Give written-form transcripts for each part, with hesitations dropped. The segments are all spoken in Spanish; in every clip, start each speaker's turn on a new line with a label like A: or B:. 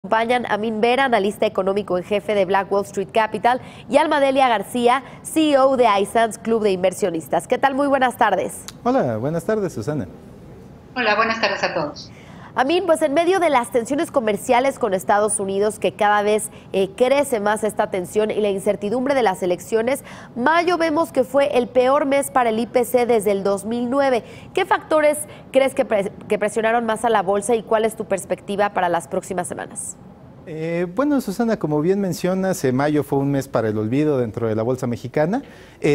A: Acompañan Amin Vera, analista económico en jefe de Black Wall Street Capital, y Almadelia García, CEO de iSands Club de Inversionistas. ¿Qué tal? Muy buenas tardes.
B: Hola, buenas tardes, Susana.
C: Hola, buenas tardes a todos.
A: Amin, pues en medio de las tensiones comerciales con Estados Unidos, que cada vez crece más esta tensión y la incertidumbre de las elecciones, mayo vemos que fue el peor mes para el IPC desde el 2009. ¿Qué factores crees que presionaron más a la bolsa y cuál es tu perspectiva para las próximas semanas?
B: Bueno, Susana, como bien mencionas, mayo fue un mes para el olvido dentro de la bolsa mexicana.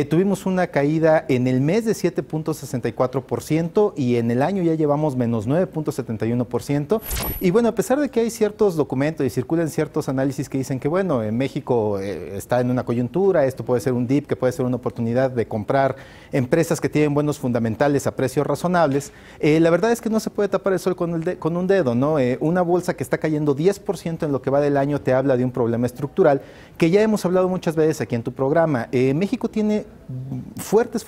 B: Tuvimos una caída en el mes de 7.64% y en el año ya llevamos menos 9.71%. Y bueno, a pesar de que hay ciertos documentos y circulan ciertos análisis que dicen que, bueno, en México está en una coyuntura, esto puede ser un dip, que puede ser una oportunidad de comprar empresas que tienen buenos fundamentales a precios razonables, la verdad es que no se puede tapar el sol con un dedo, ¿no? Una bolsa que está cayendo 10% en lo que va del año te habla de un problema estructural que ya hemos hablado muchas veces aquí en tu programa. México tiene fuertes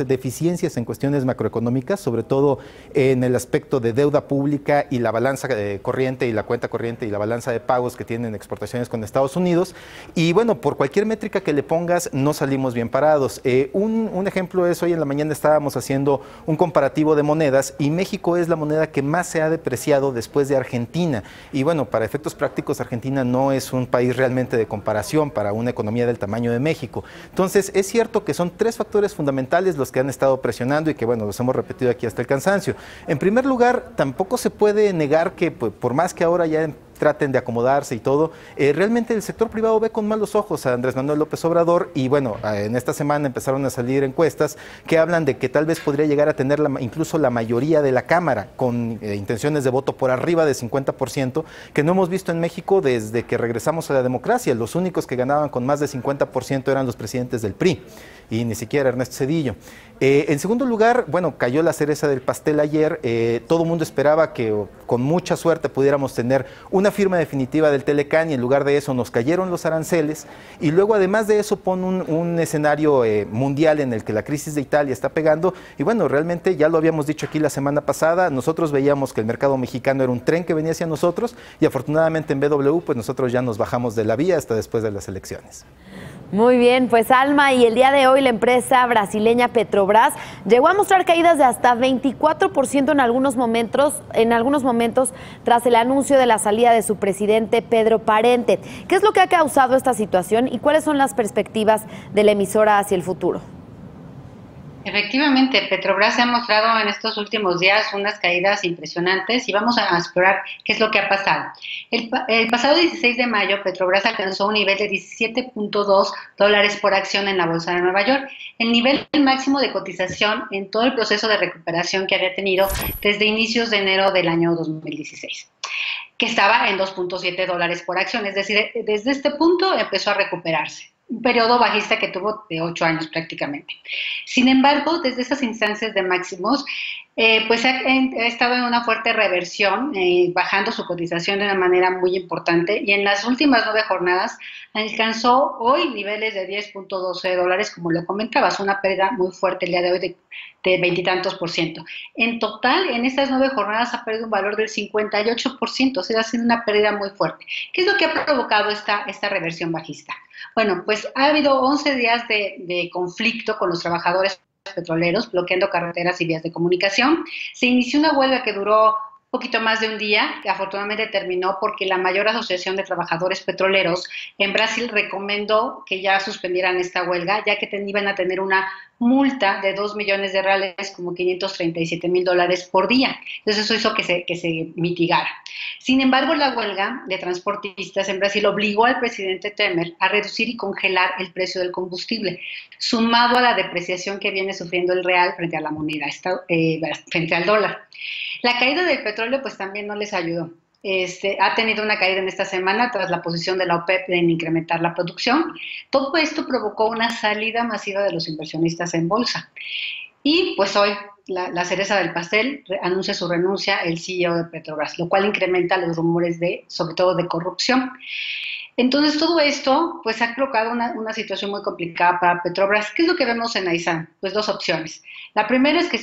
B: deficiencias en cuestiones macroeconómicas, sobre todo en el aspecto de deuda pública y la balanza corriente y la cuenta corriente y la balanza de pagos que tienen exportaciones con Estados Unidos. Y bueno, por cualquier métrica que le pongas, no salimos bien parados. Un ejemplo es, hoy en la mañana estábamos haciendo un comparativo de monedas y México es la moneda que más se ha depreciado después de Argentina. Y bueno, para efectos prácticos, Argentina no es un país realmente de comparación para una economía del tamaño de México. Entonces, es cierto que son tres factores fundamentales los que han estado presionando y que, bueno, los hemos repetido aquí hasta el cansancio. En primer lugar, tampoco se puede negar que, pues, por más que ahora ya traten de acomodarse y todo, realmente el sector privado ve con malos ojos a Andrés Manuel López Obrador y bueno, en esta semana empezaron a salir encuestas que hablan de que tal vez podría llegar a tener incluso la mayoría de la Cámara con intenciones de voto por arriba de 50%, que no hemos visto en México desde que regresamos a la democracia. Los únicos que ganaban con más de 50% eran los presidentes del PRI y ni siquiera Ernesto Zedillo. En segundo lugar, bueno, cayó la cereza del pastel ayer. Todo el mundo esperaba que con mucha suerte pudiéramos tener una firma definitiva del Telecán y en lugar de eso nos cayeron los aranceles y luego además de eso pone un escenario mundial en el que la crisis de Italia está pegando y bueno, realmente ya lo habíamos dicho aquí la semana pasada, nosotros veíamos que el mercado mexicano era un tren que venía hacia nosotros y afortunadamente en BW pues nosotros ya nos bajamos de la vía hasta después de las elecciones.
A: Muy bien, pues Alma, y el día de hoy la empresa brasileña Petrobras llegó a mostrar caídas de hasta 24% en algunos momentos tras el anuncio de la salida de su presidente Pedro Parente. ¿Qué es lo que ha causado esta situación y cuáles son las perspectivas de la emisora hacia el futuro?
C: Efectivamente, Petrobras ha mostrado en estos últimos días unas caídas impresionantes y vamos a explorar qué es lo que ha pasado. El pasado 16 de mayo, Petrobras alcanzó un nivel de $17.2 por acción en la Bolsa de Nueva York, el nivel máximo de cotización en todo el proceso de recuperación que había tenido desde inicios de enero del año 2016. Que estaba en $2.7 por acción, es decir, desde este punto empezó a recuperarse. Un periodo bajista que tuvo de 8 años prácticamente. Sin embargo, desde esas instancias de máximos, pues ha estado en una fuerte reversión, bajando su cotización de una manera muy importante y en las últimas 9 jornadas alcanzó hoy niveles de $10.12, como lo comentabas, una pérdida muy fuerte el día de hoy de 20 y tantos %. En total, en estas 9 jornadas ha perdido un valor del 58%, o sea, ha sido una pérdida muy fuerte. ¿Qué es lo que ha provocado esta reversión bajista? Bueno, pues ha habido 11 días de conflicto con los trabajadores petroleros, bloqueando carreteras y vías de comunicación. Se inició una huelga que duró poquito más de un día, que afortunadamente terminó porque la mayor asociación de trabajadores petroleros en Brasil recomendó que ya suspendieran esta huelga, ya que iban a tener una multa de 2 millones de reales, como $537,000 por día. Entonces eso hizo que se mitigara. Sin embargo, la huelga de transportistas en Brasil obligó al presidente Temer a reducir y congelar el precio del combustible, sumado a la depreciación que viene sufriendo el real frente a la moneda, frente al dólar. La caída del petróleo pues también no les ayudó. Ha tenido una caída en esta semana tras la posición de la OPEP en incrementar la producción. Todo esto provocó una salida masiva de los inversionistas en bolsa. Y pues hoy la cereza del pastel anuncia su renuncia el CEO de Petrobras, lo cual incrementa los rumores sobre todo de corrupción. Entonces todo esto pues ha provocado una situación muy complicada para Petrobras. ¿Qué es lo que vemos en iSands? Pues dos opciones. La primera es que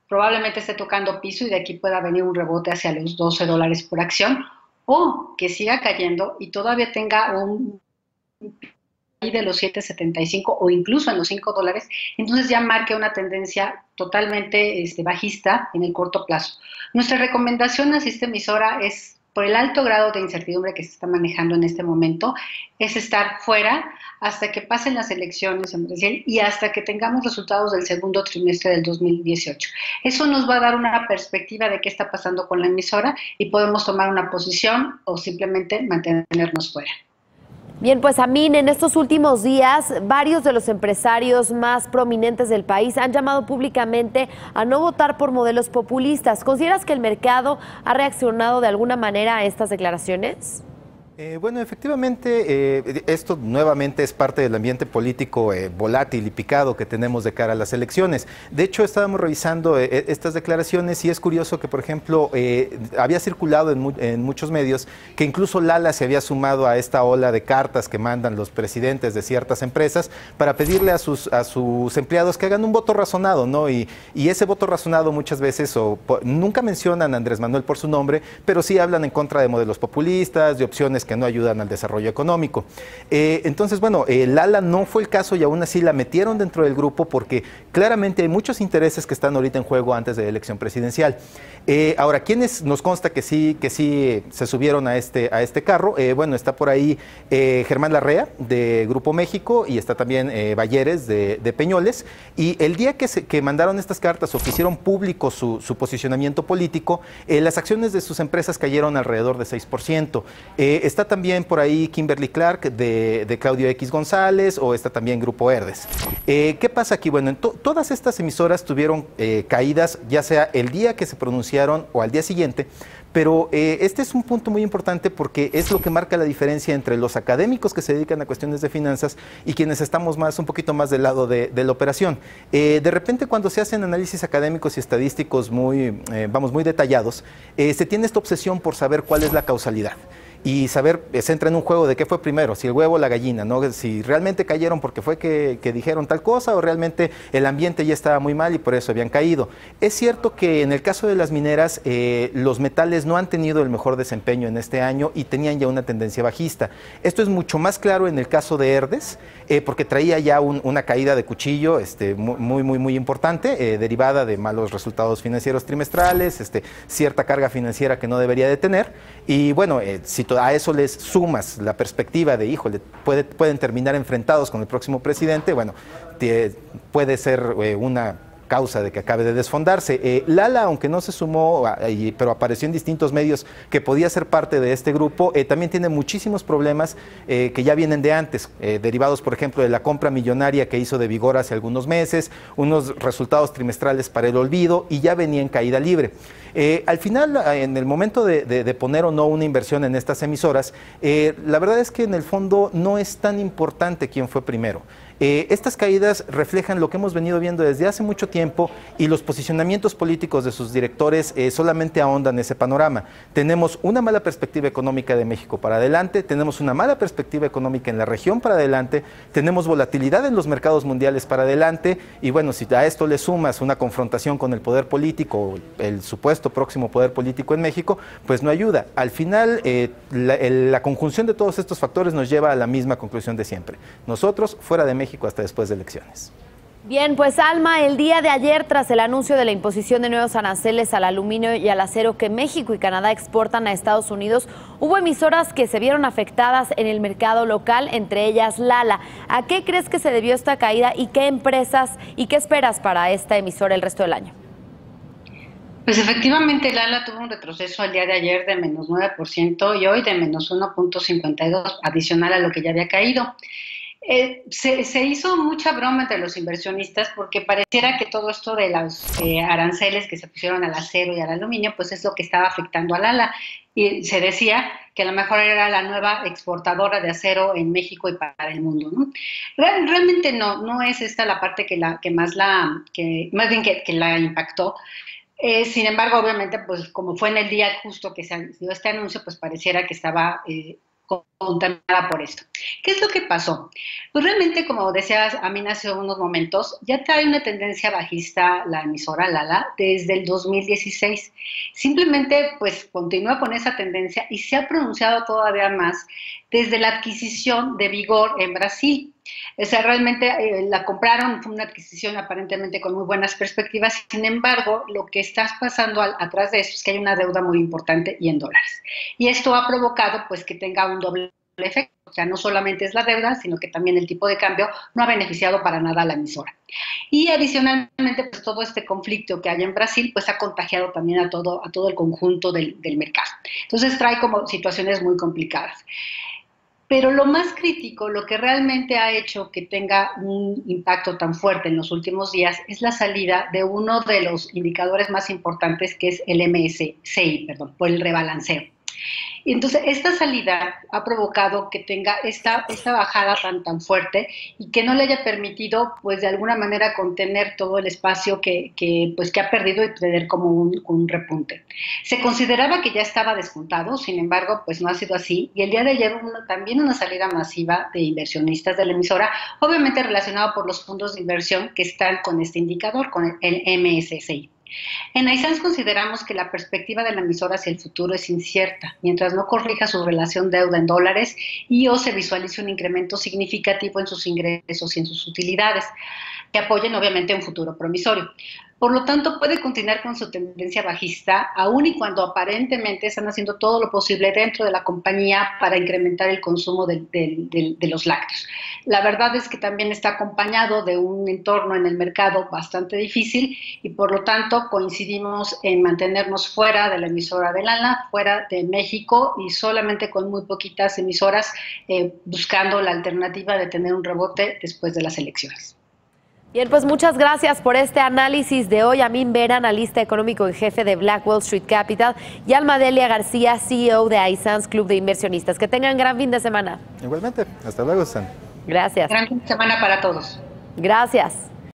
C: probablemente esté tocando piso y de aquí pueda venir un rebote hacia los $12 por acción, o que siga cayendo y todavía tenga un de los 7.75 o incluso en los $5, entonces ya marque una tendencia totalmente bajista en el corto plazo. Nuestra recomendación a esta emisora es, por el alto grado de incertidumbre que se está manejando en este momento, es estar fuera hasta que pasen las elecciones en Brasil y hasta que tengamos resultados del segundo trimestre del 2018. Eso nos va a dar una perspectiva de qué está pasando con la emisora y podemos tomar una posición o simplemente mantenernos fuera.
A: Bien, pues Amin, en estos últimos días, varios de los empresarios más prominentes del país han llamado públicamente a no votar por modelos populistas. ¿Consideras que el mercado ha reaccionado de alguna manera a estas declaraciones?
B: Bueno, efectivamente, esto nuevamente es parte del ambiente político volátil y picado que tenemos de cara a las elecciones. De hecho, estábamos revisando estas declaraciones y es curioso que, por ejemplo, había circulado en muchos medios que incluso Lala se había sumado a esta ola de cartas que mandan los presidentes de ciertas empresas para pedirle a sus empleados que hagan un voto razonado, ¿no? Y ese voto razonado muchas veces nunca mencionan a Andrés Manuel por su nombre, pero sí hablan en contra de modelos populistas, de opciones que no ayudan al desarrollo económico. Entonces, bueno, Lala no fue el caso y aún así la metieron dentro del grupo porque claramente hay muchos intereses que están ahorita en juego antes de la elección presidencial. Ahora, ¿quiénes nos consta que sí se subieron a este carro? Bueno, está por ahí Germán Larrea de Grupo México y está también Balleres de Peñoles. Y el día que mandaron estas cartas o que hicieron público su posicionamiento político, las acciones de sus empresas cayeron alrededor de 6%. Está también por ahí Kimberly Clark de Claudio X González o está también Grupo Herdes. ¿Qué pasa aquí? Bueno, todas estas emisoras tuvieron caídas, ya sea el día que se pronunciaron o al día siguiente, pero este es un punto muy importante porque es lo que marca la diferencia entre los académicos que se dedican a cuestiones de finanzas y quienes estamos un poquito más del lado de la operación. De repente cuando se hacen análisis académicos y estadísticos muy detallados, se tiene esta obsesión por saber cuál es la causalidad. Y saber, se entra en un juego de qué fue primero, si el huevo o la gallina, ¿no? Si realmente cayeron porque fue que dijeron tal cosa o realmente el ambiente ya estaba muy mal y por eso habían caído. Es cierto que en el caso de las mineras, los metales no han tenido el mejor desempeño en este año y tenían ya una tendencia bajista. Esto es mucho más claro en el caso de Herdes, porque traía ya una caída de cuchillo muy importante, derivada de malos resultados financieros trimestrales, cierta carga financiera que no debería de tener. Y bueno, si a eso les sumas la perspectiva de, híjole, pueden terminar enfrentados con el próximo presidente, bueno, puede ser una causa de que acabe de desfondarse. Lala, aunque no se sumó, pero apareció en distintos medios que podía ser parte de este grupo, también tiene muchísimos problemas que ya vienen de antes, derivados, por ejemplo, de la compra millonaria que hizo de Vigor hace algunos meses, unos resultados trimestrales para el olvido y ya venía en caída libre. Al final, en el momento de poner o no una inversión en estas emisoras, la verdad es que en el fondo no es tan importante quién fue primero. Estas caídas reflejan lo que hemos venido viendo desde hace mucho tiempo y los posicionamientos políticos de sus directores solamente ahondan ese panorama. Tenemos una mala perspectiva económica de México para adelante, tenemos una mala perspectiva económica en la región para adelante, tenemos volatilidad en los mercados mundiales para adelante y bueno, si a esto le sumas una confrontación con el poder político, el supuesto próximo poder político en México, pues no ayuda. Al final, la conjunción de todos estos factores nos lleva a la misma conclusión de siempre. Nosotros, fuera de México hasta después de elecciones.
A: Bien, pues Alma, el día de ayer, tras el anuncio de la imposición de nuevos aranceles al aluminio y al acero que México y Canadá exportan a Estados Unidos, hubo emisoras que se vieron afectadas en el mercado local, entre ellas Lala. ¿A qué crees que se debió esta caída y qué empresas y qué esperas para esta emisora el resto del año?
C: Pues efectivamente Lala tuvo un retroceso el día de ayer de menos 9% y hoy de menos 1.52 adicional a lo que ya había caído. Se hizo mucha broma entre los inversionistas porque pareciera que todo esto de los aranceles que se pusieron al acero y al aluminio, pues es lo que estaba afectando a Lala. Y se decía que a lo mejor era la nueva exportadora de acero en México y para el mundo, ¿no? Realmente no es esta la parte que más la impactó. Sin embargo, obviamente, pues como fue en el día justo que se dio este anuncio, pues pareciera que estaba contaminada por esto. ¿Qué es lo que pasó? Pues realmente, como decías Amina hace unos momentos, ya trae una tendencia bajista la emisora Lala desde el 2016. Simplemente pues continúa con esa tendencia y se ha pronunciado todavía más desde la adquisición de Vigor en Brasil. O sea, realmente la compraron, fue una adquisición aparentemente con muy buenas perspectivas. Sin embargo, lo que está pasando atrás de eso es que hay una deuda muy importante y en dólares. Y esto ha provocado pues que tenga un doble efecto. O sea, no solamente es la deuda, sino que también el tipo de cambio no ha beneficiado para nada a la emisora. Y adicionalmente, pues todo este conflicto que hay en Brasil, pues ha contagiado también a todo el conjunto del mercado. Entonces trae como situaciones muy complicadas. Pero lo más crítico, lo que realmente ha hecho que tenga un impacto tan fuerte en los últimos días, es la salida de uno de los indicadores más importantes, que es el MSCI, por el rebalanceo. Y entonces esta salida ha provocado que tenga esta bajada tan fuerte y que no le haya permitido pues de alguna manera contener todo el espacio que ha perdido y tener como un repunte. Se consideraba que ya estaba descontado, sin embargo pues no ha sido así, y el día de ayer también una salida masiva de inversionistas de la emisora, obviamente relacionado por los fondos de inversión que están con este indicador, con el MSCI. En iSANS consideramos que la perspectiva de la emisora hacia el futuro es incierta, mientras no corrija su relación deuda en dólares y o se visualice un incremento significativo en sus ingresos y en sus utilidades, que apoyen obviamente un futuro promisorio. Por lo tanto, puede continuar con su tendencia bajista, aun y cuando aparentemente están haciendo todo lo posible dentro de la compañía para incrementar el consumo de los lácteos. La verdad es que también está acompañado de un entorno en el mercado bastante difícil y por lo tanto coincidimos en mantenernos fuera de la emisora de Lala, fuera de México y solamente con muy poquitas emisoras buscando la alternativa de tener un rebote después de las elecciones.
A: Bien, pues muchas gracias por este análisis de hoy. Amin Vera, analista económico en jefe de Black Wall Street Capital, y Almadelia García, CEO de iSANS Club de Inversionistas. Que tengan gran fin de semana.
B: Igualmente. Hasta luego, Susana.
A: Gracias.
C: Gran fin de semana para todos.
A: Gracias.